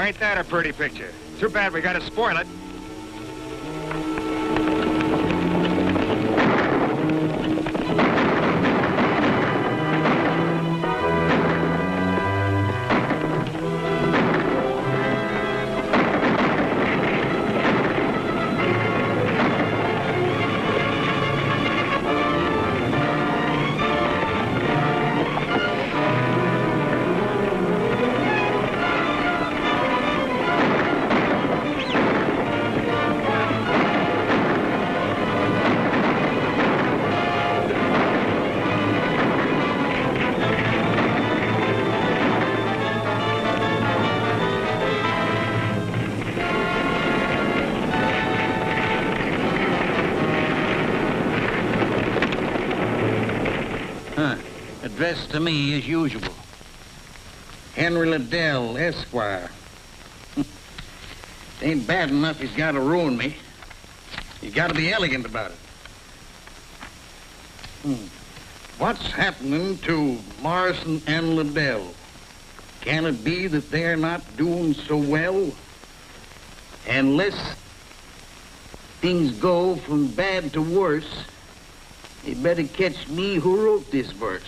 Ain't that a pretty picture? Too bad we gotta spoil it. Addressed to me as usual. Henry Liddell, Esquire. It ain't bad enough he's got to ruin me. He's got to be elegant about it. What's happening to Morrison and Liddell? Can it be that they're not doing so well? Unless things go from bad to worse, you better catch me who wrote this verse.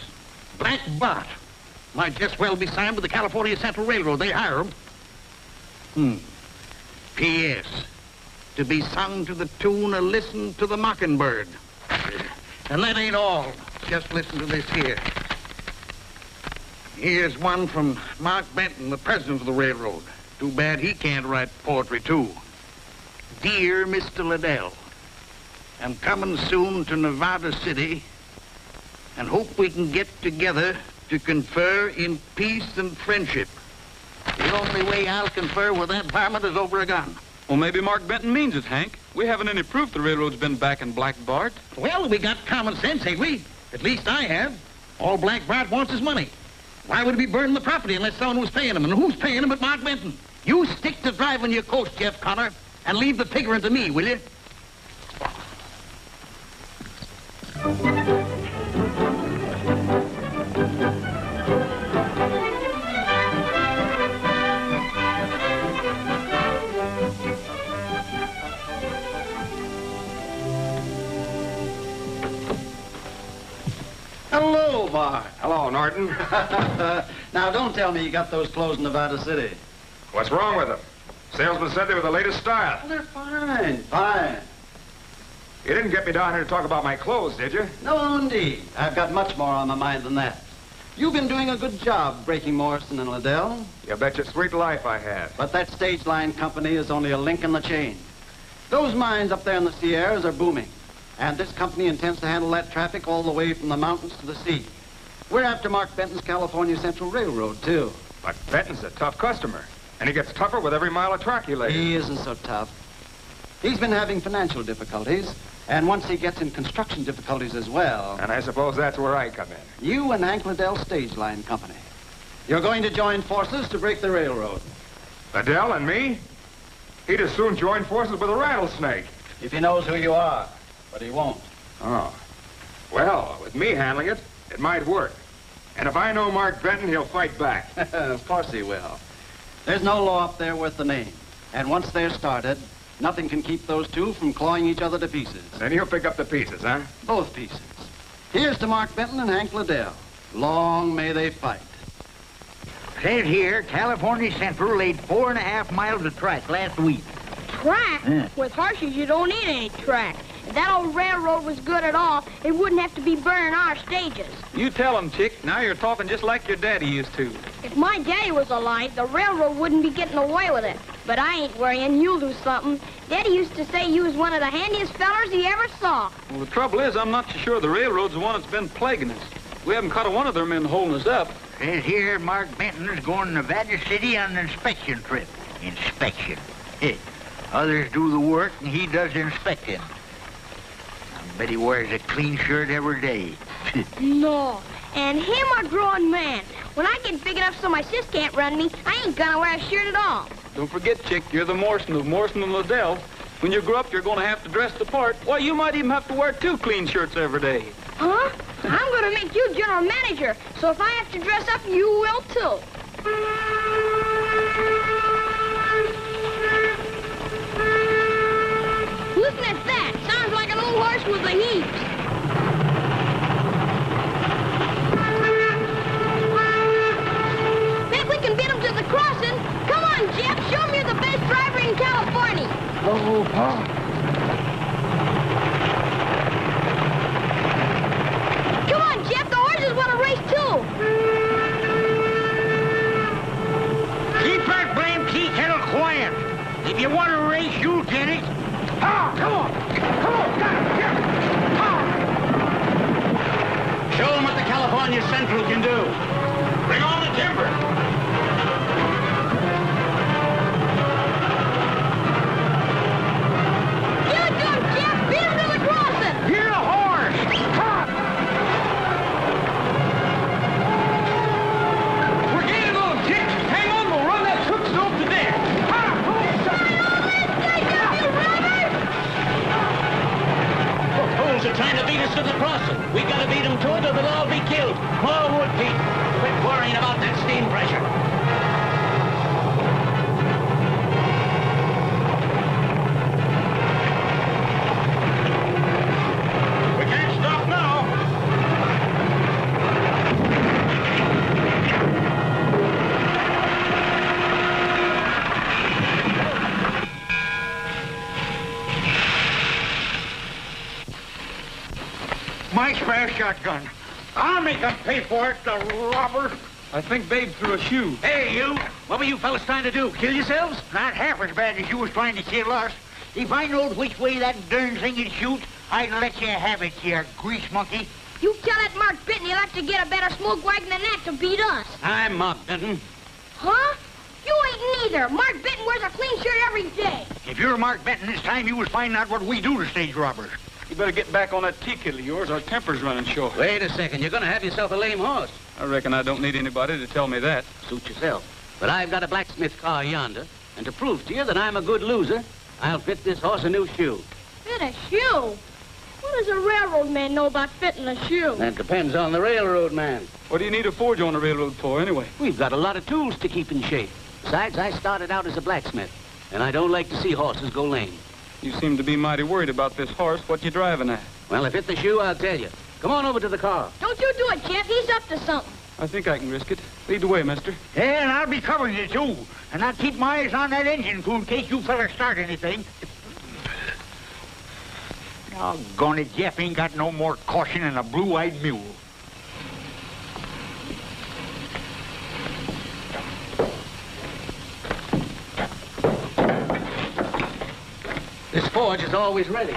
Black Bart might just well be signed with the California Central Railroad. They hire him. P.S. To be sung to the tune of Listen to the Mockingbird. And that ain't all. Just listen to this here. Here's one from Mark Benton, the president of the railroad. Too bad he can't write poetry, too. Dear Mr. Liddell, I'm coming soon to Nevada City and hope we can get together to confer in peace and friendship. The only way I'll confer with that varmint is over a gun. Well, maybe Mark Benton means it, Hank. We haven't any proof the railroad's been backing Black Bart. Well, we got common sense, ain't we? At least I have. All Black Bart wants is money. Why would he be burning the property unless someone was paying him? And who's paying him but Mark Benton? You stick to driving your coach, Jeff Connor, and leave the piggering to me, will you? Hello, Bart. Hello, Norton. Now, don't tell me you got those clothes in Nevada City. What's wrong with them? Salesman said they were the latest style. Well, they're fine, fine. You didn't get me down here to talk about my clothes, did you? No, indeed. I've got much more on my mind than that. You've been doing a good job breaking Morrison and Liddell. You bet your sweet life I have. But that stage line company is only a link in the chain. Those mines up there in the Sierras are booming. And this company intends to handle that traffic all the way from the mountains to the sea. We're after Mark Benton's California Central Railroad, too. But Benton's a tough customer. And he gets tougher with every mile of track he lays. He isn't so tough. He's been having financial difficulties. And once he gets in construction difficulties as well... And I suppose that's where I come in. You and Hank Liddell Stage Line Company. You're going to join forces to break the railroad. Liddell and me? He'd as soon join forces with a rattlesnake. If he knows who you are. But he won't. Oh. Well, with me handling it, it might work. And if I know Mark Benton, he'll fight back. Of course he will. There's no law up there worth the name. And once they're started, nothing can keep those two from clawing each other to pieces. Then he'll pick up the pieces, huh? Both pieces. Here's to Mark Benton and Hank Liddell. Long may they fight. Says here, California Central laid 4.5 miles of track last week. Track? Yeah. With horses, you don't need any track. If that old railroad was good at all, it wouldn't have to be burning our stages. You tell him, Chick. Now you're talking just like your daddy used to. If my daddy was alive, the railroad wouldn't be getting away with it. But I ain't worrying. You'll do something. Daddy used to say you was one of the handiest fellers he ever saw. Well, the trouble is, I'm not so sure the railroad's the one that's been plaguing us. We haven't caught one of their men holding us up. Says here, Mark Benton's going to Nevada City on an inspection trip. Inspection. Others do the work, and he does the inspecting. I bet he wears a clean shirt every day. No. And him a grown man. When I get big enough so my sis can't run me, I ain't gonna wear a shirt at all. Don't forget, Chick, you're the Morrison of Morrison and Liddell. When you grow up, you're going to have to dress the part. Why, you might even have to wear 2 clean shirts every day. Huh? I'm gonna make you general manager, so if I have to dress up, you will too. Listen at that. Sounds like an old horse with the heaves. Bet we can beat him to the crossing. Come on, Jeff. Show me you're the best driver in California. Oh, Pa. Come on, Jeff. The horses want to race, too. Keep that blame tea kettle quiet. If you want to race, you'll get it. Ah, come on. Come on, get it. Ah. Show them what the California Central can do. Bring on the timber. Give it to him, Jeff. Beat him to the crossing. You're a horse. Ah. We're getting a little kick. Hang on, we'll run that hook stove to death. Ah, come on. Fools are trying to beat us to the crossing. We gotta beat them to it or they'll all be killed. More wood, Pete. Quit worrying about that steam pressure. We can't stop now. My spare shotgun. I'll make them pay for it, the robbers. I think Babe threw a shoe. Hey, you. What were you fellas trying to do? Kill yourselves? Not half as bad as you was trying to kill us. If I knowed which way that darn thing would shoot, I'd let you have it, you grease monkey. You tell that Mark Benton he'll have to get a better smoke wagon than that to beat us. I'm Mark Benton. Huh? You ain't neither. Mark Benton wears a clean shirt every day. If you're Mark Benton, it's time you was finding out what we do to stage robbers. You better get back on that tea kettle of yours. Our temper's running short. Wait a second. You're gonna have yourself a lame horse. I reckon I don't need anybody to tell me that. Suit yourself. But I've got a blacksmith car yonder, and to prove to you that I'm a good loser, I'll fit this horse a new shoe. Fit a shoe? What does a railroad man know about fitting a shoe? That depends on the railroad man. What do you need a forge on the railroad for, anyway? We've got a lot of tools to keep in shape. Besides, I started out as a blacksmith, and I don't like to see horses go lame. You seem to be mighty worried about this horse. What you driving at? Well, if it's the shoe, I'll tell you. Come on over to the car. Don't you do it, Jeff. He's up to something. I think I can risk it. Lead the way, mister. Yeah, and I'll be covering you, too. And I'll keep my eyes on that engine, too, in case you fellas start anything. Doggone it, Jeff ain't got no more caution than a blue-eyed mule. This forge is always ready.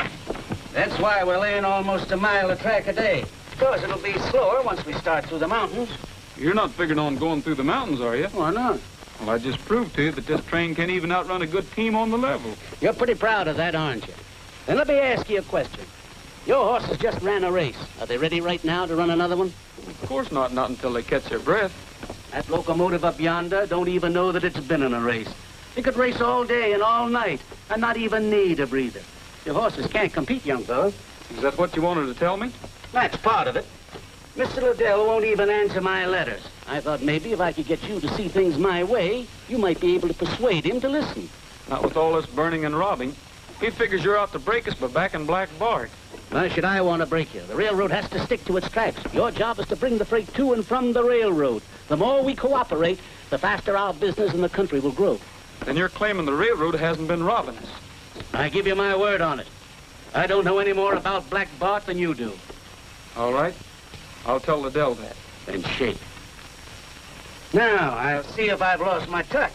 That's why we're laying almost a mile of track a day. Of course, it'll be slower once we start through the mountains. You're not figuring on going through the mountains, are you? Why not? Well, I just proved to you that this train can't even outrun a good team on the level. You're pretty proud of that, aren't you? Then let me ask you a question. Your horses just ran a race. Are they ready right now to run another one? Of course not until they catch their breath. That locomotive up yonder don't even know that it's been in a race. It could race all day and all night and not even need a breather. Your horses can't compete, young fella. Is that what you wanted to tell me? That's part of it. Mr. Liddell won't even answer my letters. I thought maybe if I could get you to see things my way, you might be able to persuade him to listen. Not with all this burning and robbing. He figures you're out to break us by backing Black Bart. Why should I want to break you? The railroad has to stick to its tracks. Your job is to bring the freight to and from the railroad. The more we cooperate, the faster our business in the country will grow. Then you're claiming the railroad hasn't been robbing us. I give you my word on it. I don't know any more about Black Bart than you do. All right. I'll tell Liddell that. Then shake. Now, I'll see if I've lost my touch.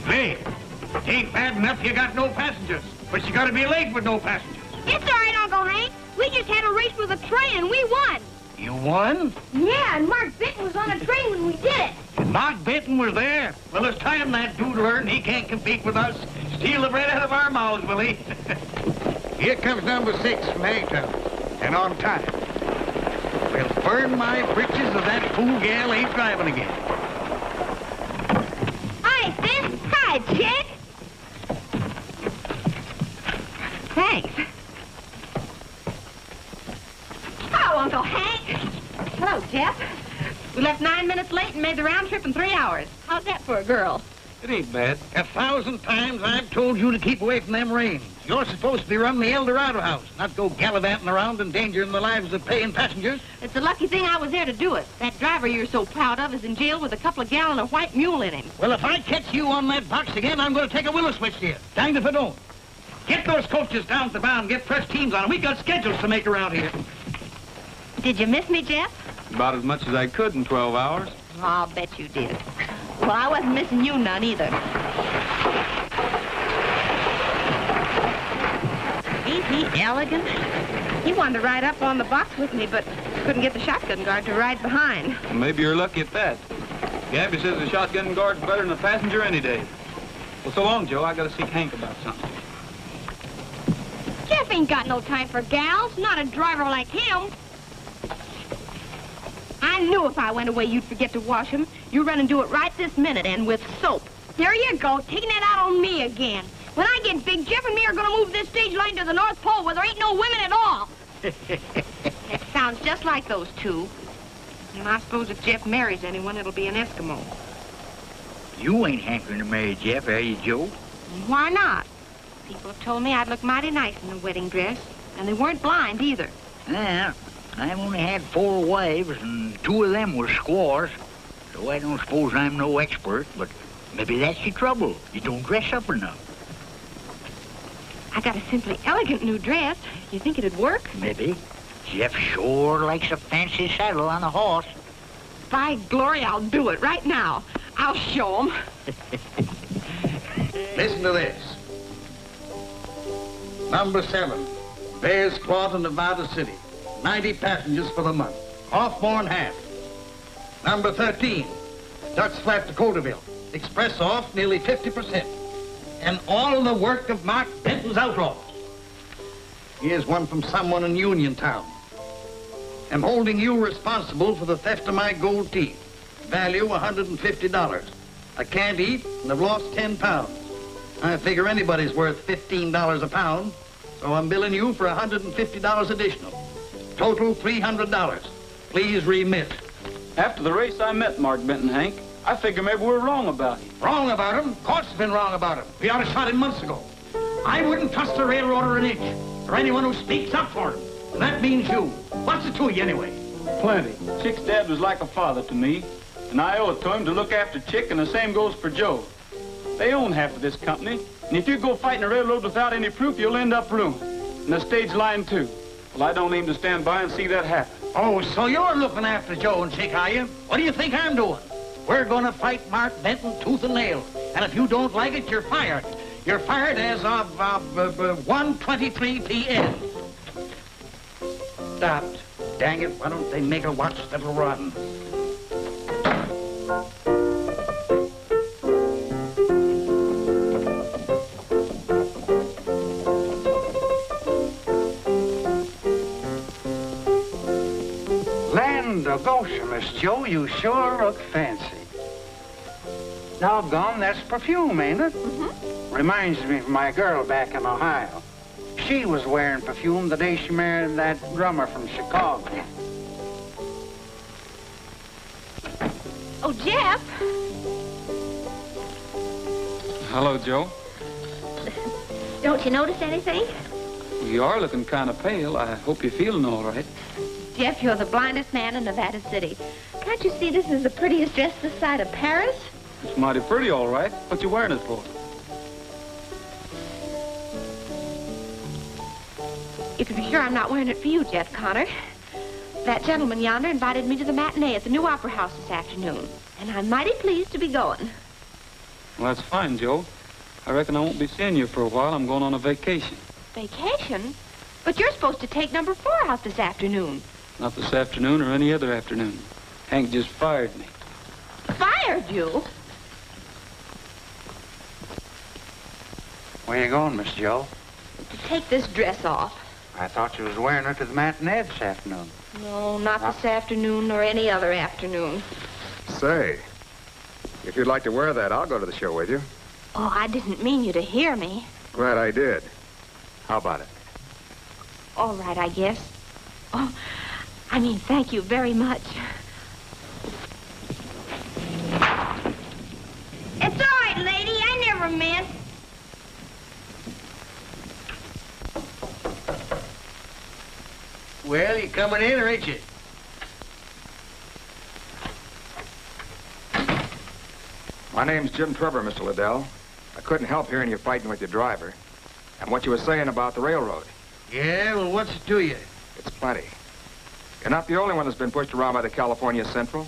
Hey, it ain't bad enough you got no passengers, but you gotta be late with no passengers. It's all right, Uncle Hank. We just had a race with a train and we won. You won? Yeah, and Mark Benton was on a train when we did it. And Mark Benton was there. Well, it's time that dude learned he can't compete with us. Steal the bread out of our mouths, will he? Here comes number 6 from Hangtown, and on time. Well, burn my britches if that fool gal ain't driving again. Hi, Finn. Hi, chick. Thanks. Hello, Uncle Hank. Hello, Jeff. We left 9 minutes late and made the round trip in 3 hours. How's that for a girl? It ain't bad. 1,000 times I've told you to keep away from them reins. You're supposed to be running the El Dorado house, not go gallivanting around endangering the lives of paying passengers. It's a lucky thing I was there to do it. That driver you're so proud of is in jail with a couple of gallons of white mule in him. Well, if I catch you on that box again, I'm going to take a willow switch to you. Danged if I don't. Get those coaches down to the bound and get fresh teams on them. We've got schedules to make around here. Did you miss me, Jeff? About as much as I could in 12 hours. Oh, I'll bet you did. Well, I wasn't missing you none either. Ain't he elegant? He wanted to ride up on the box with me, but couldn't get the shotgun guard to ride behind. Well, maybe you're lucky at that. Gabby says the shotgun guard's better than the passenger any day. Well, so long, Joe. I gotta see Hank about something. Jeff ain't got no time for gals, not a driver like him. I knew if I went away, you'd forget to wash him. You run and do it right this minute, and with soap. There you go, taking it out on me again. When I get big, Jeff and me are gonna move this stage line to the North Pole where there ain't no women at all. It sounds just like those two. And I suppose if Jeff marries anyone, it'll be an Eskimo. You ain't hankering to marry Jeff, are you, Joe? Why not? People have told me I'd look mighty nice in a wedding dress. And they weren't blind, either. Yeah, I've only had 4 wives, and 2 of them were squaws. So I don't suppose I'm no expert, but maybe that's your trouble. You don't dress up enough. I got a simply elegant new dress. You think it'd work? Maybe. Jeff sure likes a fancy saddle on a horse. By glory, I'll do it right now. I'll show 'em. Listen to this. Number 7, Bear's Claw to Nevada City. 90 passengers for the month. Off more than half. Number 13, Ducks Flat to Coulterville. Express off nearly 50%. And all the work of Mark Benton's outlaws. Here's one from someone in Uniontown. I'm holding you responsible for the theft of my gold teeth. Value $150. I can't eat and I've lost 10 pounds. I figure anybody's worth $15 a pound, so I'm billing you for $150 additional. Total $300. Please remit. After the race, I met Mark Benton, Hank. I figure maybe we're wrong about him. Wrong about him? Of course it's been wrong about him. We ought to shot him months ago. I wouldn't trust a railroader an inch, or anyone who speaks up for him. And that means you. What's it to you anyway? Plenty. Chick's dad was like a father to me, and I owe it to him to look after Chick, and the same goes for Joe. They own half of this company, and if you go fighting a railroad without any proof, you'll end up ruined. And the stage line, too. Well, I don't aim to stand by and see that happen. Oh, so you're looking after Joe and Chick, are you? What do you think I'm doing? We're going to fight Mark Benton tooth and nail. And if you don't like it, you're fired. You're fired as of 1:23 p.m. Stopped. Dang it, why don't they make her watch that'll run? Land of Goshen, Miss Joe, you sure look fancy. Doggone, that's perfume, ain't it? Mm-hmm. Reminds me of my girl back in Ohio. She was wearing perfume the day she married that drummer from Chicago. Oh, Jeff. Hello, Joe. Don't you notice anything? You are looking kind of pale. I hope you're feeling all right. Jeff, you're the blindest man in Nevada City. Can't you see this is the prettiest dress this side of Paris? It's mighty pretty, all right. What you wearing it for? You can be sure I'm not wearing it for you, Jeff Connor. That gentleman yonder invited me to the matinee at the new opera house this afternoon, and I'm mighty pleased to be going. Well, that's fine, Joe. I reckon I won't be seeing you for a while. I'm going on a vacation. Vacation? But you're supposed to take number 4 out this afternoon. Not this afternoon or any other afternoon. Hank just fired me. Fired you? Where you going, Miss Joe? To take this dress off. I thought you was wearing it to the matinee this afternoon. No, not this afternoon or any other afternoon. Say, if you'd like to wear that, I'll go to the show with you. Oh, I didn't mean you to hear me. Glad I did. How about it? All right, I guess. Oh, I mean, thank you very much. It's all right, lady. I never meant. Well, you coming in, or ain't you? My name's Jim Trevor, Mr. Liddell. I couldn't help hearing you fighting with your driver. And what you were saying about the railroad. Yeah, well, what's it to you? It's plenty. You're not the only one that's been pushed around by the California Central.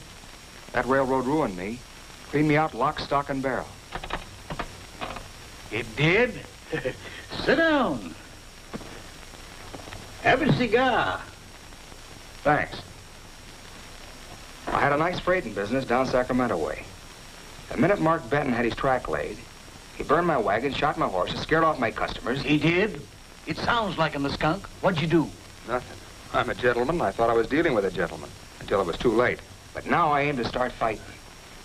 That railroad ruined me. Cleaned me out lock, stock, and barrel. It did? Sit down. Have a cigar. Thanks. I had a nice freighting business down Sacramento way. The minute Mark Benton had his track laid, he burned my wagon, shot my horses, scared off my customers. He did? It sounds like him, the skunk. What'd you do? Nothing. I'm a gentleman. I thought I was dealing with a gentleman until it was too late. But now I aim to start fighting.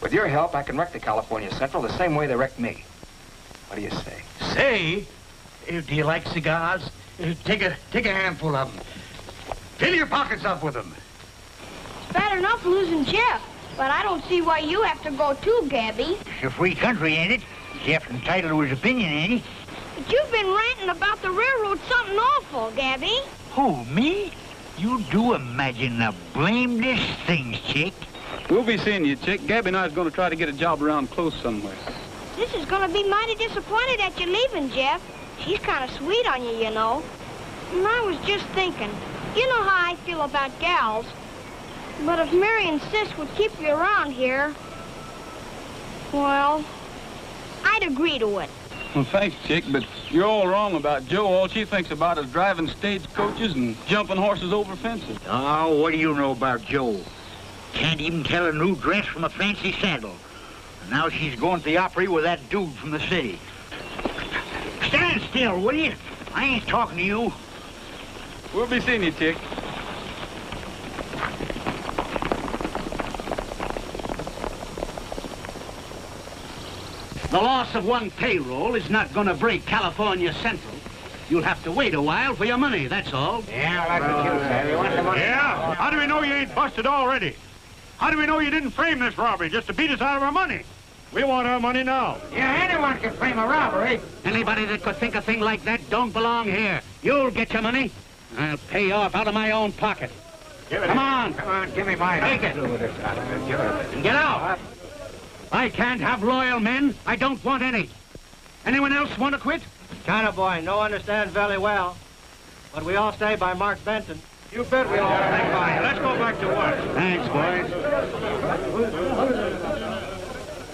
With your help, I can wreck the California Central the same way they wrecked me. What do you say? Say? Do you like cigars? Take a handful of them. Fill your pockets up with them. It's bad enough losing Jeff, but I don't see why you have to go too, Gabby. It's a free country, ain't it? Jeff's entitled to his opinion, ain't he? But you've been ranting about the railroad something awful, Gabby. Who, me? You do imagine the blamedest things, chick. We'll be seeing you, Chick. Gabby and I is going to try to get a job around close somewhere. This is going to be mighty disappointed at you leaving, Jeff. She's kind of sweet on you, you know. And I was just thinking, you know how I feel about gals. But if Mary and Sis would keep you around here, well, I'd agree to it. Well, thanks, Chick, but you're all wrong about Jo. All she thinks about is driving stagecoaches and jumping horses over fences. Oh, what do you know about Jo? Can't even tell a new dress from a fancy sandal. And now she's going to the Opry with that dude from the city. Stand still, will you? I ain't talking to you. We'll be seeing you, Chick. The loss of one payroll is not going to break California Central. You'll have to wait a while for your money, that's all. Yeah, that's what you said. You want the money? Yeah? How do we know you ain't busted already? How do we know you didn't frame this robbery just to beat us out of our money? We want our money now. Yeah, anyone can frame a robbery. Anybody that could think a thing like that don't belong here. You'll get your money. I'll pay you off out of my own pocket. Come on. Come on, give me mine. Take it. And get out. I can't have loyal men. I don't want any. Anyone else want to quit? China boy, no understand very well. But we all stay by Mark Benton. You bet we all stay by. Let's go back to work. Thanks, boys.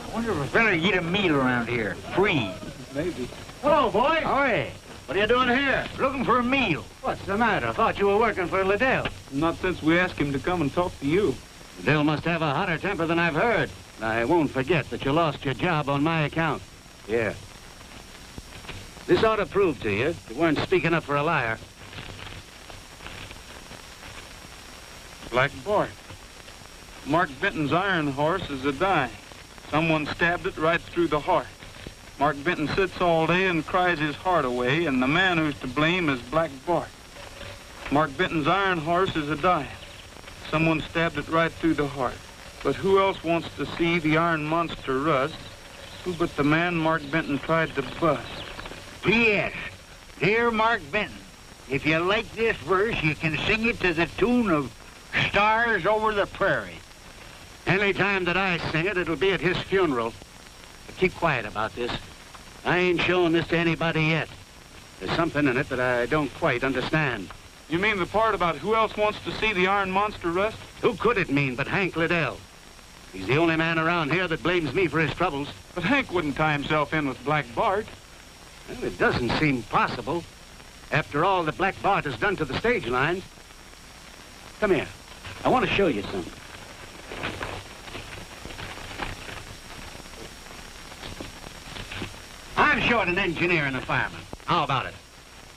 I wonder if a fella get a meal around here, free. Maybe. Hello, boy. Hi. What are you doing here? Looking for a meal. What's the matter? I thought you were working for Liddell. Not since we asked him to come and talk to you. Liddell must have a hotter temper than I've heard. I won't forget that you lost your job on my account. Yeah. This ought to prove to you you weren't speaking up for a liar. Black Bart. Mark Benton's iron horse is a die. Someone stabbed it right through the heart. Mark Benton sits all day and cries his heart away, and the man who's to blame is Black Bart. Mark Benton's iron horse is a die. Someone stabbed it right through the heart. But who else wants to see the iron monster rust? Who but the man Mark Benton tried to bust? P.S. Dear Mark Benton, if you like this verse, you can sing it to the tune of Stars Over the Prairie. Any time that I sing it, it'll be at his funeral. But keep quiet about this. I ain't showing this to anybody yet. There's something in it that I don't quite understand. You mean the part about who else wants to see the iron monster rust? Who could it mean but Hank Liddell? He's the only man around here that blames me for his troubles. But Hank wouldn't tie himself in with Black Bart. Well, it doesn't seem possible. After all that Black Bart has done to the stage lines. Come here. I want to show you something. I'm short an engineer and a fireman. How about it?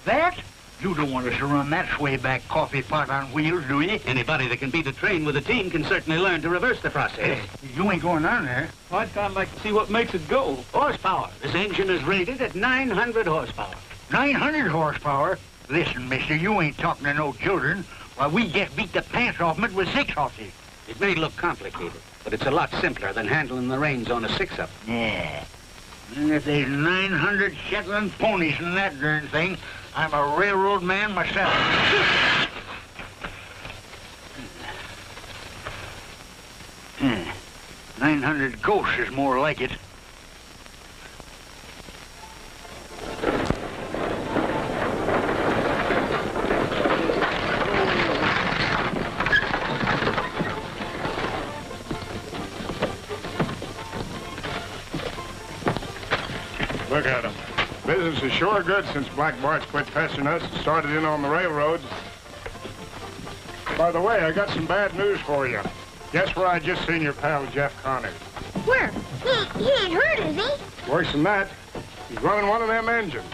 That? You don't want us to run that swayback coffee pot on wheels, do you? Anybody that can beat a train with a team can certainly learn to reverse the process. You ain't going on there. Well, I'd kind of like to see what makes it go. Horsepower. This engine is rated at 900 horsepower. 900 horsepower? Listen, mister, you ain't talking to no children. Why, we just beat the pants off 'em it with 6 horses. It may look complicated, but it's a lot simpler than handling the reins on a 6-up. Yeah. And if there's 900 Shetland ponies in that darn thing, I'm a railroad man myself. 900 ghosts is more like it. Look at them. Business is sure good since Black Bart's quit pestering us and started in on the railroads. By the way, I got some bad news for you. Guess where I just seen your pal Jeff Connor? Where? He ain't hurt, is he? Worse than that, he's running one of them engines.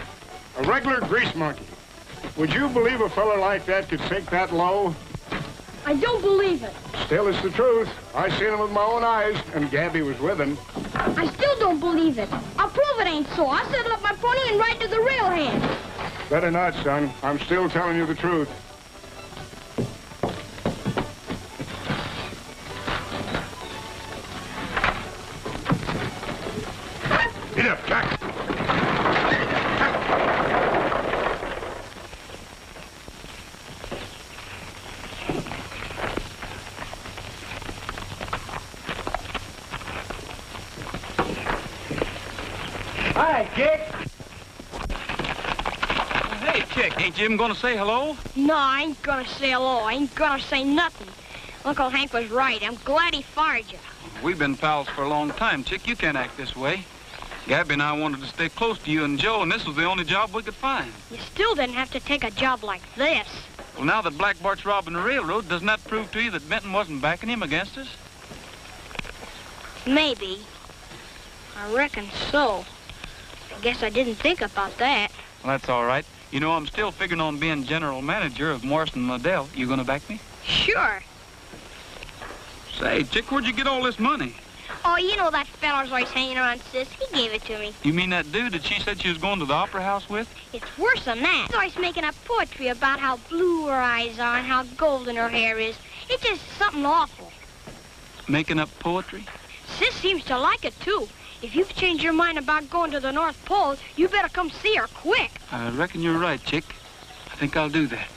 A regular grease monkey. Would you believe a fella like that could sink that low? I don't believe it. Still, it's the truth. I seen him with my own eyes, and Gabby was with him. I still don't believe it. I'll prove it ain't so. I'll settle up my pony and ride to the rail hand. Better not, son. I'm still telling you the truth. Get up, Jack. Hi, Chick. Hey, Chick, ain't you even gonna say hello? No, I ain't gonna say hello. I ain't gonna say nothing. Uncle Hank was right. I'm glad he fired you. We've been pals for a long time, Chick. You can't act this way. Gabby and I wanted to stay close to you and Joe, and this was the only job we could find. You still didn't have to take a job like this. Well, now that Black Bart's robbing the railroad, doesn't that prove to you that Benton wasn't backing him against us? Maybe. I reckon so. I guess I didn't think about that. Well, that's all right. You know, I'm still figuring on being general manager of Morrison Liddell. You gonna back me? Sure. Say, Chick, where'd you get all this money? Oh, you know that feller's always hanging around Sis. He gave it to me. You mean that dude that she said she was going to the opera house with? It's worse than that. He's always making up poetry about how blue her eyes are and how golden her hair is. It's just something awful. Making up poetry? Sis seems to like it, too. If you've changed your mind about going to the North Pole, you better come see her quick. I reckon you're right, Chick. I think I'll do that.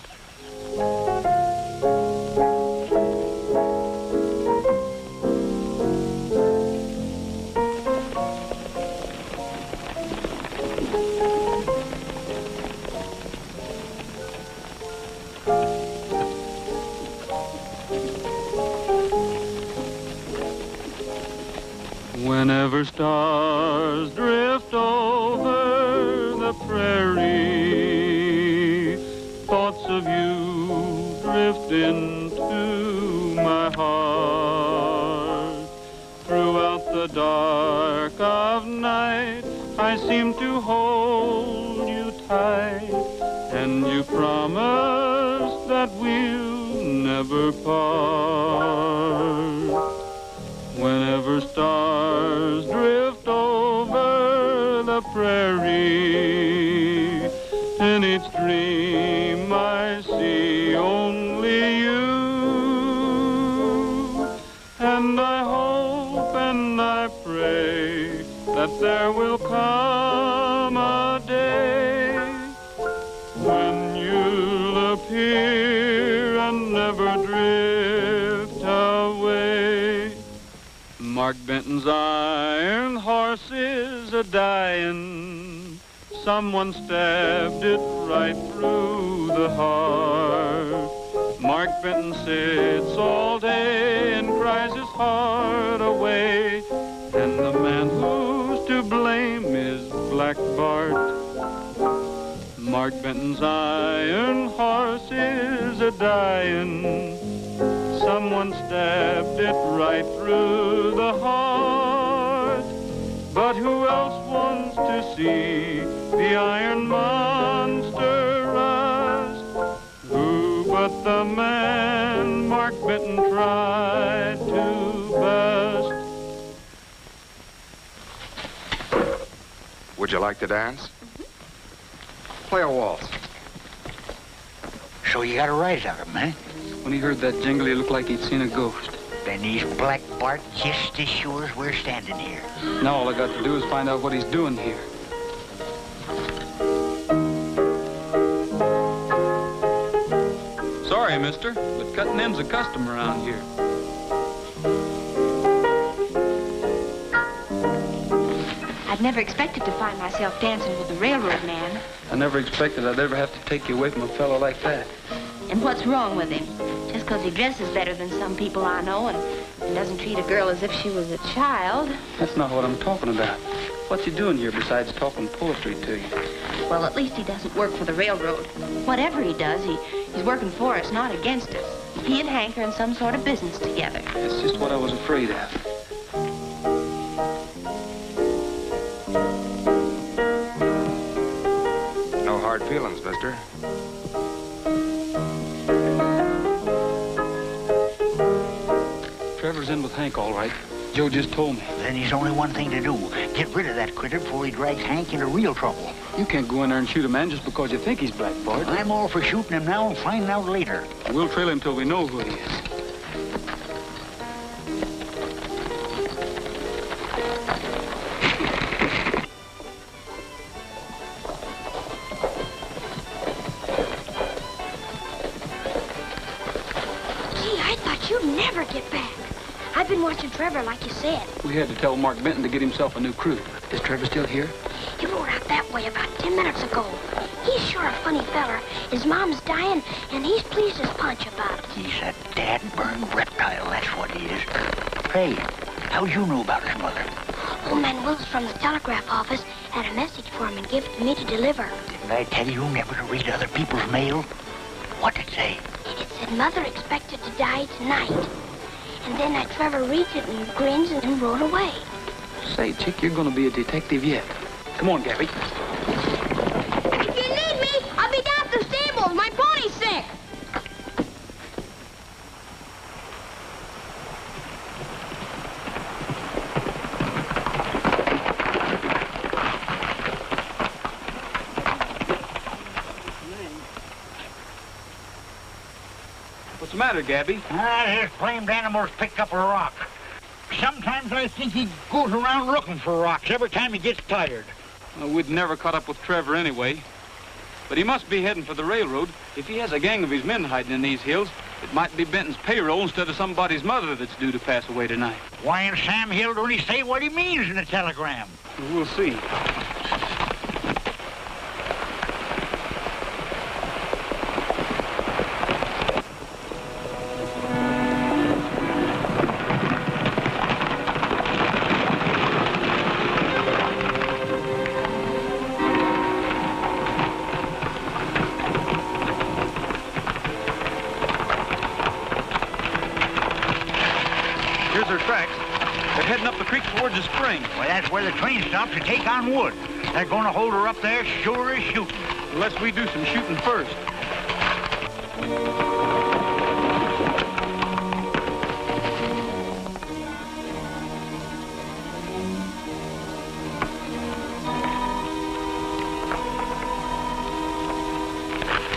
Whenever stars drift over the prairie, thoughts of you drift into my heart. Throughout the dark of night, I seem to hold you tight, and you promise that we'll never part. Whenever stars drift over the prairie, in each dream I see only you. And I hope and I pray that there will come a day when you'll appear and never drift away. Mark Benton's iron horse is a-dying. Someone stabbed it right through the heart. Mark Benton sits all day and cries his heart away. And the man who's to blame is Black Bart. Mark Benton's iron horse is a-dying. Someone stabbed it right through the heart. But who else wants to see the iron monster rise? like to dance? Play a waltz. So you got a rise out of him, eh? When he heard that jingle, he looked like he'd seen a ghost. Then he's Black Bart just as sure as we're standing here. Now all I got to do is find out what he's doing here. Sorry, mister, but cutting them's a custom around here. I'd never expected to find myself dancing with the railroad man. I never expected I'd ever have to take you away from a fellow like that. And what's wrong with him? Just because he dresses better than some people I know and doesn't treat a girl as if she was a child. That's not what I'm talking about. What's he doing here besides talking poetry to you? Well, at least he doesn't work for the railroad. Whatever he does, he's working for us, not against us. He and Hank are in some sort of business together. That's just what I was afraid of. No hard feelings, mister. Trevor's in with Hank, all right. Joe just told me. Then there's only one thing to do. Get rid of that critter before he drags Hank into real trouble. You can't go in there and shoot a man just because you think he's Black Bart. I'm all for shooting him now and finding out later. We'll trail him till we know who he is. Gee, I thought you'd never get back. I've been watching Trevor like you said. We had to tell Mark Benton to get himself a new crew. Is Trevor still here? He rode out that way about 10 minutes ago. He's sure a funny feller. His mom's dying, and he's pleased as punch about it. He's a dad-burned reptile, that's what he is. Hey, how'd you know about his mother? Old man Willis from the telegraph office had a message for him and gave it to me to deliver. Didn't I tell you never to read other people's mail? What'd it say? It said Mother expected to die tonight. And then that Trevor reads it and grins and rode away. Say, chick, you're gonna be a detective yet. Come on, Gabby. If you need me, I'll be down at the stables. My pony's sick. What's the matter, Gabby? His blamed animals picked up a rock. Sometimes I think he goes around looking for rocks every time he gets tired. Well, we'd never caught up with Trevor anyway. But he must be heading for the railroad. If he has a gang of his men hiding in these hills, it might be Benton's payroll instead of somebody's mother that's due to pass away tonight. Why in Sam Hill don't he say what he means in the telegram? We'll see. Towards the spring. Well, that's where the train stops to take on wood. They're going to hold her up there sure as shooting. Unless we do some shooting first.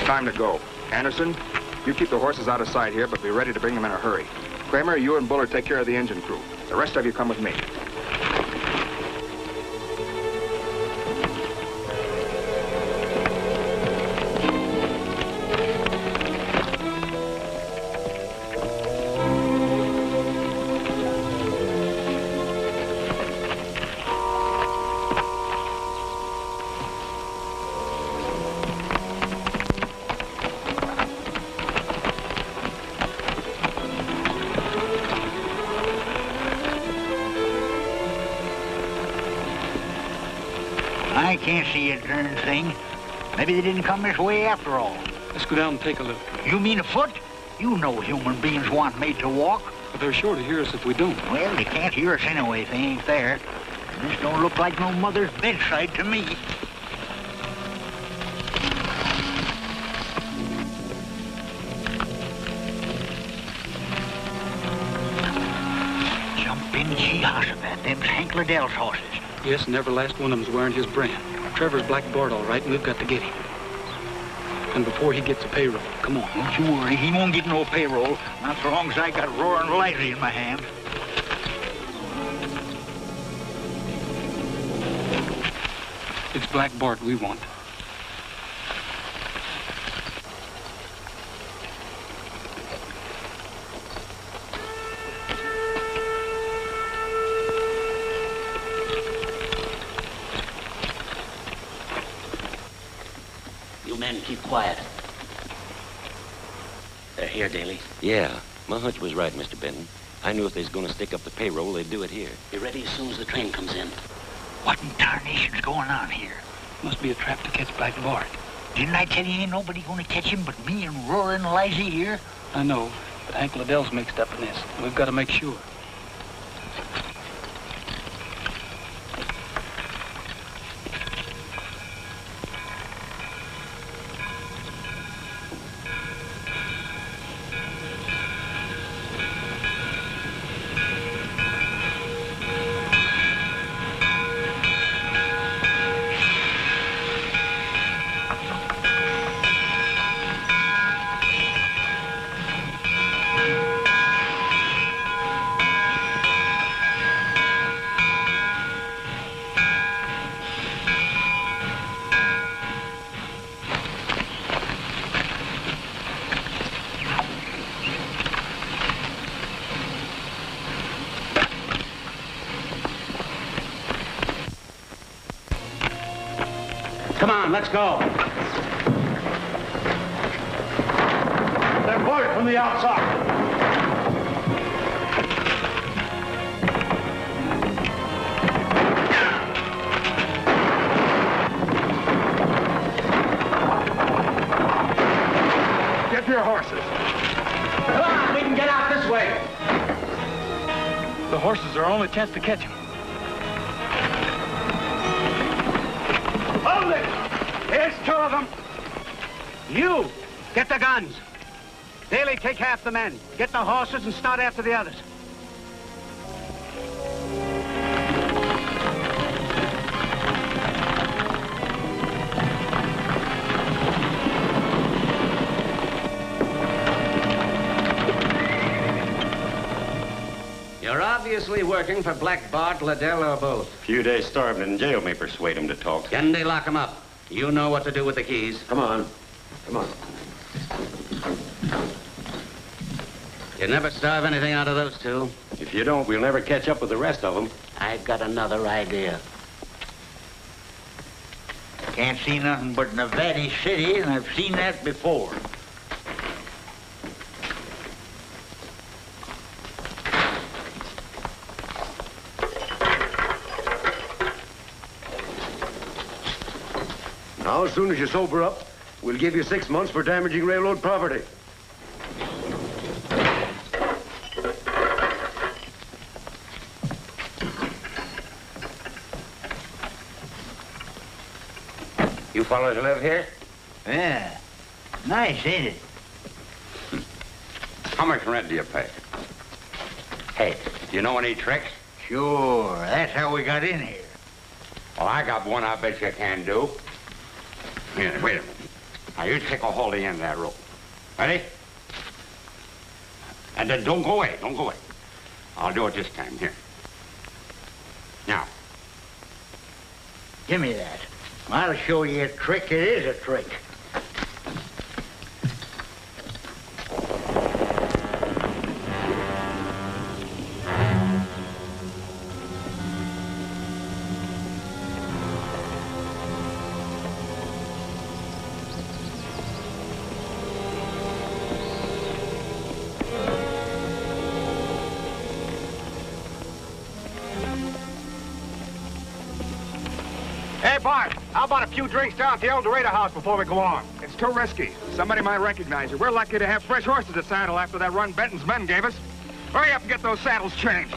Time to go. Anderson, you keep the horses out of sight here, but be ready to bring them in a hurry. Kramer, you and Bullard take care of the engine crew. The rest of you come with me. I can't see a darn thing. Maybe they didn't come this way after all. Let's go down and take a look. You mean afoot? You know human beings weren't made to walk. But they're sure to hear us if we don't. Well, they can't hear us anyway if they ain't there. This don't look like no mother's bedside to me. Jumping Jehoshaphat, them's Hank Liddell's horses. Yes, and every last one of them's wearing his brand. Trevor's blackboard all right, and we've got to get him. And before he gets a payroll, come on. Don't you worry, he won't get no payroll, not so long as I got roaring lightly in my hand. It's blackboard we want. You men keep quiet. They're here, Daly. Yeah, my hunch was right, Mr. Benton. I knew if they was going to stick up the payroll, they'd do it here. Be ready as soon as the train comes in. What in tarnation's going on here? Must be a trap to catch blackboard. Didn't I tell you ain't nobody gonna catch him but me and roaring Liza here? I know, but Hank Liddell's mixed up in this. We've got to make sure. Come on, let's go. They're boarded from the outside. Get your horses. Come on, we can get out this way. The horses are our only chance to catch him. Hold it! Here's two of them. You, get the guns. Daly, take half the men. Get the horses and start after the others. You're obviously working for Black Bart, Liddell, or both. Few days starving in jail may persuade him to talk. Can they lock him up? You know what to do with the keys. Come on. Come on. You never starve anything out of those two. If you don't, we'll never catch up with the rest of them. I've got another idea. Can't see nothing but Nevada City, and I've seen that before. Now, as soon as you sober up, we'll give you 6 months for damaging railroad property. You fellas live here? Yeah. Nice, ain't it? How much rent do you pay? Hey, do you know any tricks? Sure. That's how we got in here. Well, I got one I bet you can do. Here, wait a minute. Now, you take a hold of the end of that rope. Ready? And then don't go away. Don't go away. I'll do it this time. Here. Now. Give me that. I'll show you a trick. It is a trick. Hey, Bart, how about a few drinks down at the El Dorado house before we go on? It's too risky. Somebody might recognize you. We're lucky to have fresh horses to saddle after that run Benton's men gave us. Hurry up and get those saddles changed.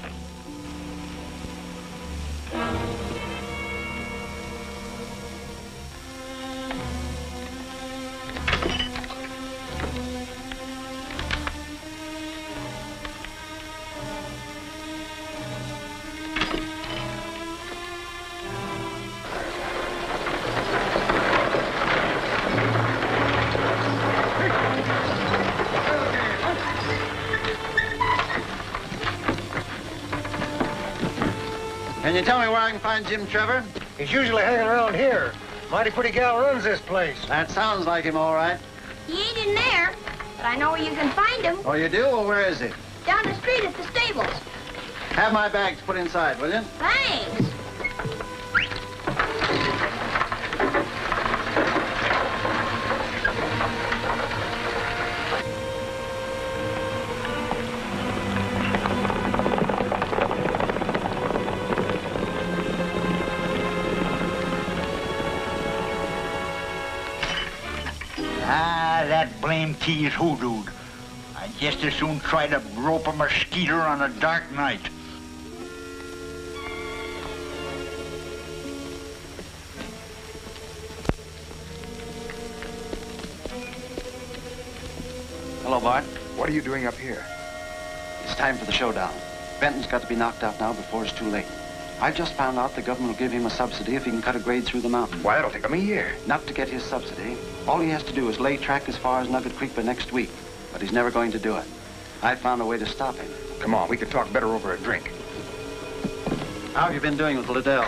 Can you tell me where I can find Jim Trevor? He's usually hanging around here. Mighty pretty gal runs this place. That sounds like him, all right. He ain't in there, but I know where you can find him. Oh, you do? Well, where is he? Down the street at the stables. Have my bags put inside, will you? Thanks. That blame key is hoodooed. I'd just as soon try to rope a mosquito on a dark night. Hello, Bart. What are you doing up here? It's time for the showdown. Benton's got to be knocked out now before it's too late. I've just found out the government will give him a subsidy if he can cut a grade through the mountain. Why, that'll take him a year. Not to get his subsidy. All he has to do is lay track as far as Nugget Creek by next week. But he's never going to do it. I found a way to stop him. Come on, we could talk better over a drink. How have you been doing with Liddell?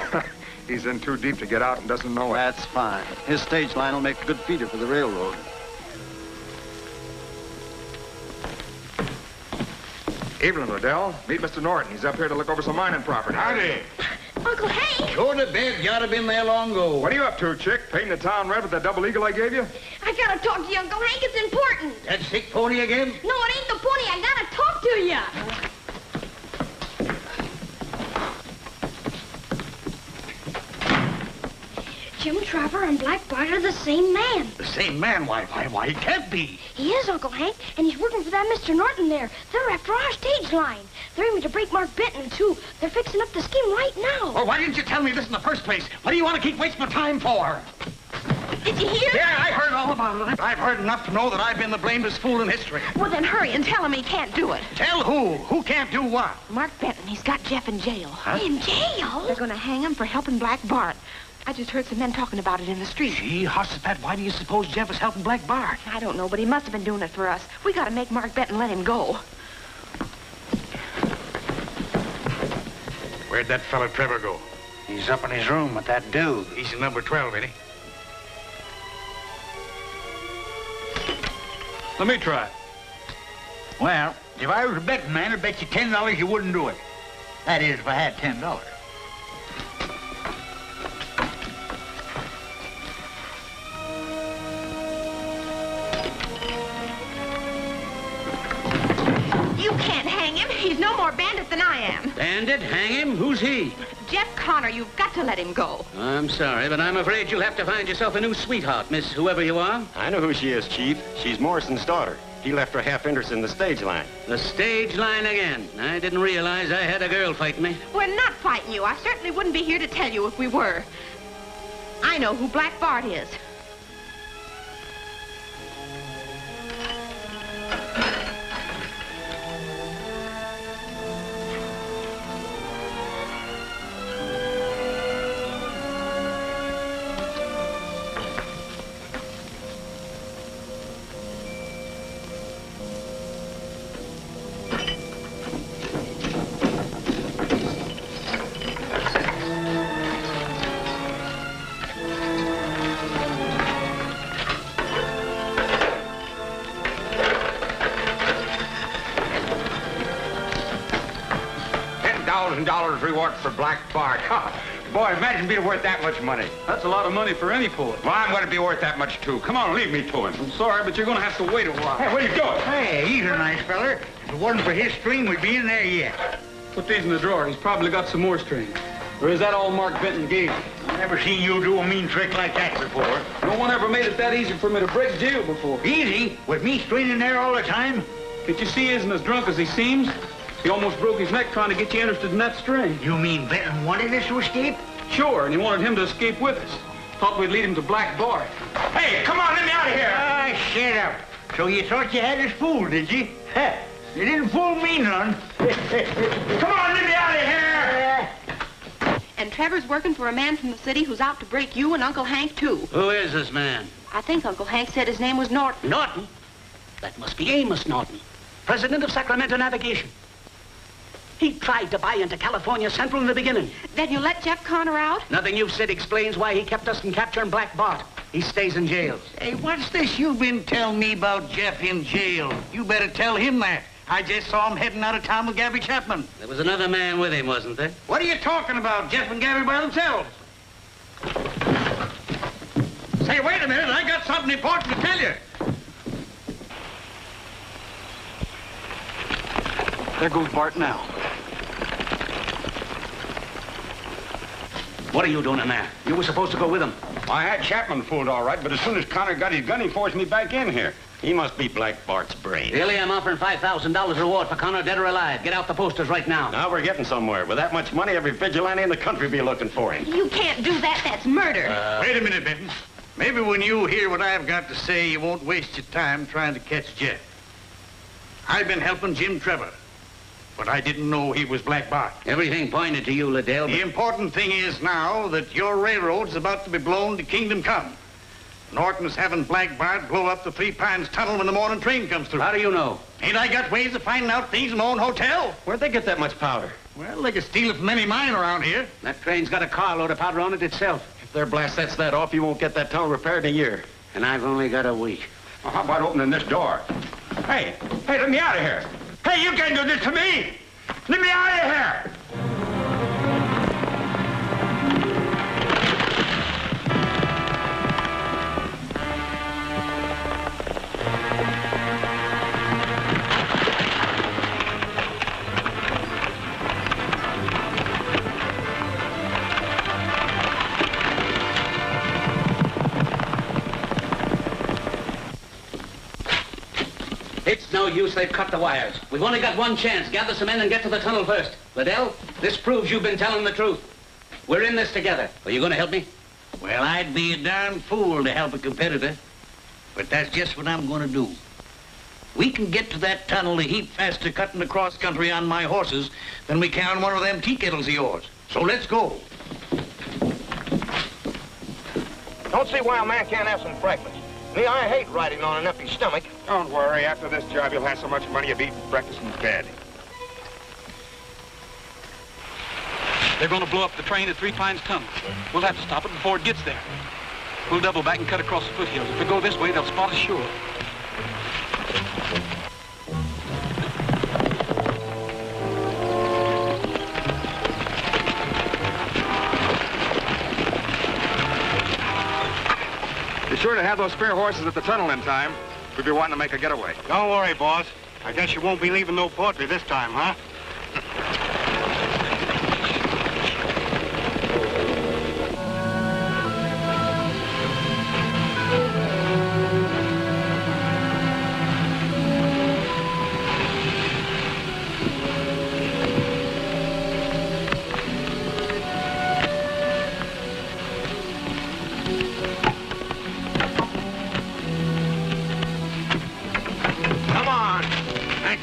He's in too deep to get out and doesn't know it. That's fine. His stage line will make a good feeder for the railroad. Evening, Liddell. Meet Mr. Norton. He's up here to look over some mining property. Howdy. Uncle Hank! Go to bed. You ought to have been there long ago. What are you up to, chick? Painting the town red with that double eagle I gave you? I gotta talk to you, Uncle Hank. It's important. That sick pony again? No, it ain't the pony. I gotta talk to you. Jim Trevor and Black Bart are the same man. The same man? Why, he can't be. He is, Uncle Hank, and he's working for that Mr. Norton there. They're after our stage line. They're aiming to break Mark Benton, too. They're fixing up the scheme right now. Well, why didn't you tell me this in the first place? What do you want to keep wasting my time for? Did you hear? Yeah, I heard all about it. I've heard enough to know that I've been the blamedest fool in history. Well, then hurry and tell him he can't do it. Tell who? Who can't do what? Mark Benton, he's got Jeff in jail. Huh? In jail? They're going to hang him for helping Black Bart. I just heard some men talking about it in the street. Gee, Hossapet, why do you suppose Jeff is helping Black Bart? I don't know, but he must have been doing it for us. We got to make Mark Benton let him go. Where'd that fella Trevor go? He's up in his room with that dude. He's in number 12, ain't he? Let me try. Well, if I was a betting man, I'd bet you $10 you wouldn't do it. That is, if I had $10. You can't hang him. He's no more bandit than I am. Bandit? Hang him? Who's he? Jeff Connor, you've got to let him go. I'm sorry, but I'm afraid you'll have to find yourself a new sweetheart, Miss whoever you are. I know who she is, Chief. She's Morrison's daughter. He left her half interest in the stage line. The stage line again. I didn't realize I had a girl fighting me. We're not fighting you. I certainly wouldn't be here to tell you if we were. I know who Black Bart is. $10,000 reward for Black Bart. Boy, imagine being worth that much money. That's a lot of money for any poet. Well, I'm going to be worth that much, too. Come on, leave me to him. I'm sorry, but you're going to have to wait a while. Hey, what are you doing? Hey, he's a nice feller. If it wasn't for his string, we'd be in there yet. Put these in the drawer. He's probably got some more string. Or is that all Mark Benton gave you? Never seen you do a mean trick like that before. No one ever made it that easy for me to break jail before. Easy? With me straining there all the time? Can't you see he isn't as drunk as he seems? He almost broke his neck trying to get you interested in that string. You mean Benton wanted us to escape? Sure, and he wanted him to escape with us. Thought we'd lead him to Black Bart. Hey, come on, let me out of here. Ah, shut up. So you thought you had us fooled, did you? You didn't fool me none. Come on, let me out of here. And Trevor's working for a man from the city who's out to break you and Uncle Hank, too. Who is this man? I think Uncle Hank said his name was Norton. Norton? That must be Amos Norton, president of Sacramento Navigation. He tried to buy into California Central in the beginning. Then you let Jeff Connor out? Nothing you've said explains why he kept us from capturing Black Bart. He stays in jail. Hey, what's this you've been telling me about Jeff in jail? You better tell him that. I just saw him heading out of town with Gabby Chapman. There was another man with him, wasn't there? What are you talking about? Jeff and Gabby by themselves. Say, wait a minute. I got something important to tell you. There goes Bart now. What are you doing in there? You were supposed to go with him. I had Chapman fooled all right, but as soon as Connor got his gun, he forced me back in here. He must be Black Bart's brain. Really, I'm offering $5,000 reward for Connor, dead or alive. Get out the posters right now. Now we're getting somewhere. With that much money, every vigilante in the country be looking for him. You can't do that. That's murder. Wait a minute, Benton. Maybe when you hear what I've got to say, you won't waste your time trying to catch Jeff. I've been helping Jim Trevor, but I didn't know he was Black Bart. Everything pointed to you, Liddell. The important thing is now that your railroad's about to be blown to kingdom come. Norton's having Black Bart blow up the Three Pines Tunnel when the morning train comes through. How do you know? Ain't I got ways of finding out things in my own hotel? Where'd they get that much powder? Well, they could steal it from any mine around here. That train's got a carload of powder on it itself. If their blast sets that off, you won't get that tunnel repaired in a year. And I've only got a week. Well, how about opening this door? Hey, let me out of here. Hey, you can't do this to me. Let me out of here. It's no use. They've cut the wires. We've only got one chance. Gather some men and get to the tunnel first. Liddell, this proves you've been telling the truth. We're in this together. Are you going to help me? Well, I'd be a darn fool to help a competitor. But that's just what I'm going to do. We can get to that tunnel a heap faster cutting across country on my horses than we can on one of them tea kettles of yours. So let's go. Don't see why a man can't have some breakfast. Me, I hate riding on an empty stomach. Don't worry. After this job, you'll have so much money you'll be eating breakfast in bed. They're going to blow up the train at Three Pines Tunnel. We'll have to stop it before it gets there. We'll double back and cut across the foothills. If we go this way, they'll spot us sure. Be sure to have those spare horses at the tunnel in time. We'll be wanting to make a getaway. Don't worry, boss. I guess you won't be leaving no poetry this time, huh?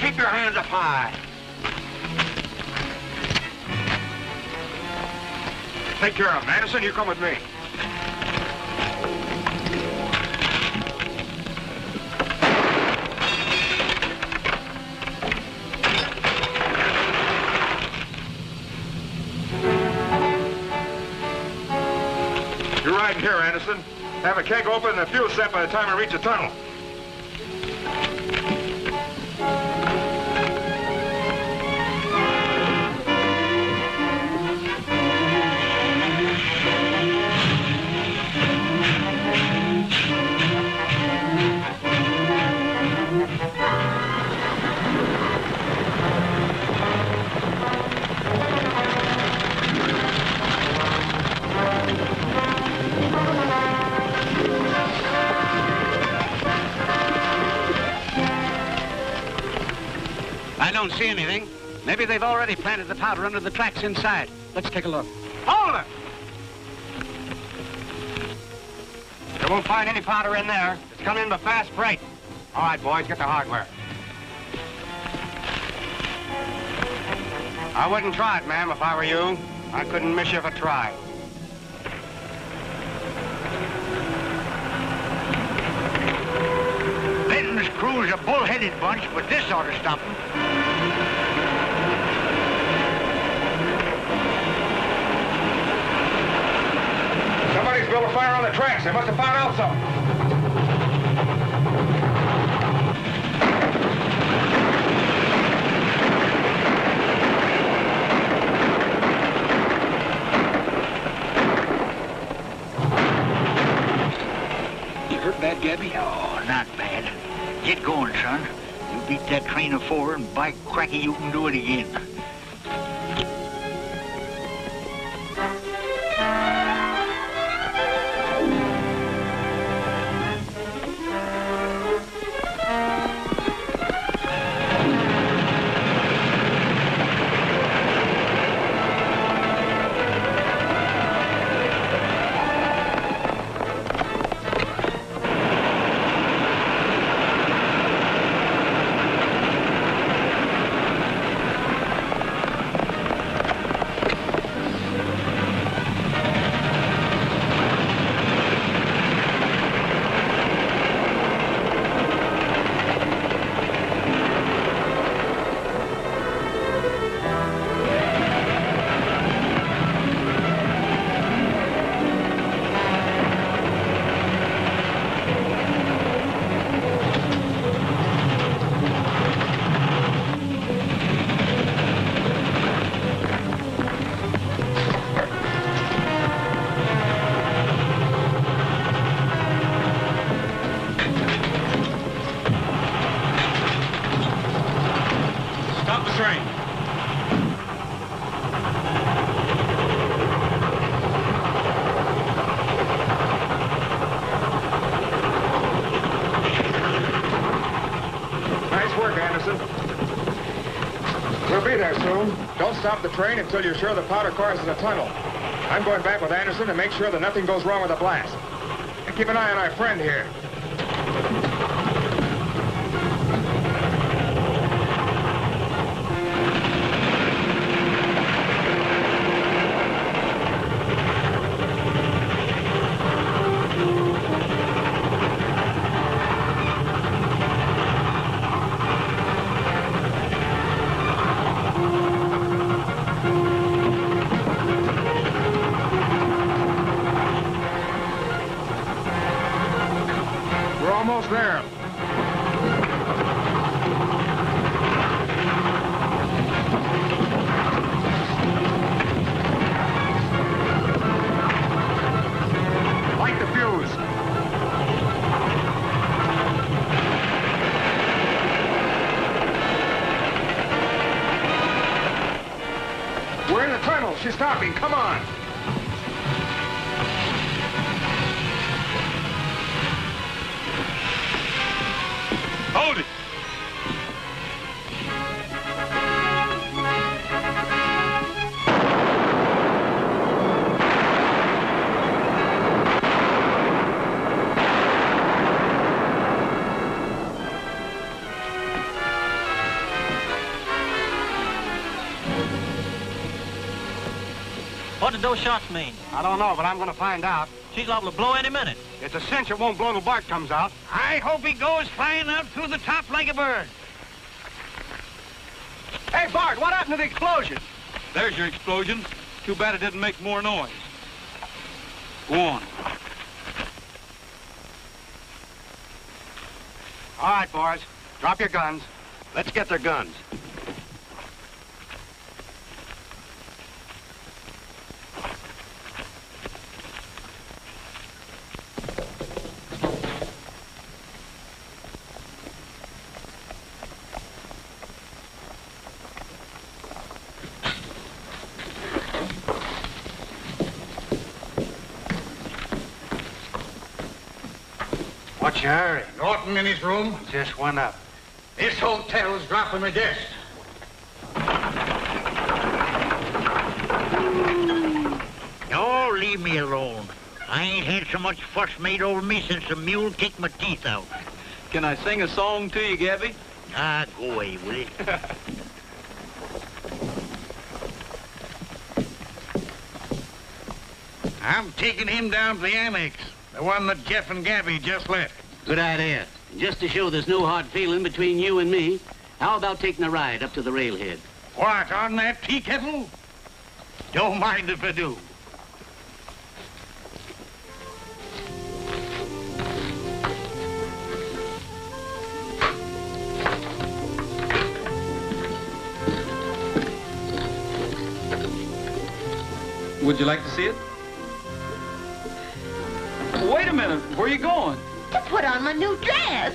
Keep your hands up high. Take care of him. Anderson, you come with me. You're riding here, Anderson. Have a keg open and the fuel set by the time I reach the tunnel. I don't see anything. Maybe they've already planted the powder under the tracks inside. Let's take a look. Hold it! You won't find any powder in there. It's coming in by fast freight. All right, boys, get the hardware. I wouldn't try it, ma'am, if I were you. I couldn't miss you if I tried. Benton's crew's a bull-headed bunch, but this ought to stop them. built a fire on the tracks. They must have found out something. Hurt bad, Gabby? Oh, not bad. Get going, son. You beat that train of 4, and by cracky, you can do it again. Stop the train until you're sure the powder car's in the tunnel. I'm going back with Anderson to make sure that nothing goes wrong with the blast. And keep an eye on our friend here. Almost there. Light the fuse. We're in the tunnel. She's stopping. Come on. Hold it! What did those shots mean? I don't know, but I'm going to find out. She's liable to blow any minute. It's a cinch it won't blow till Bart comes out. I hope he goes flying out through the top like a bird. Hey, Bart, what happened to the explosion? There's your explosion. Too bad it didn't make more noise. Go on. All right, boys. Drop your guns. Let's get their guns. What's your hurry? Norton in his room? Just went up. This hotel's dropping the guests. No, leave me alone. I ain't had so much fuss made over me since the mule kicked my teeth out. Can I sing a song to you, Gabby? Ah, go away, will you? I'm taking him down to the annex, the one that Jeff and Gabby just left. Good idea. Just to show there's no hard feeling between you and me, how about taking a ride up to the railhead? What, on that tea kettle? Don't mind if I do. Would you like to see it? Wait a minute. Where are you going? To put on my new dress.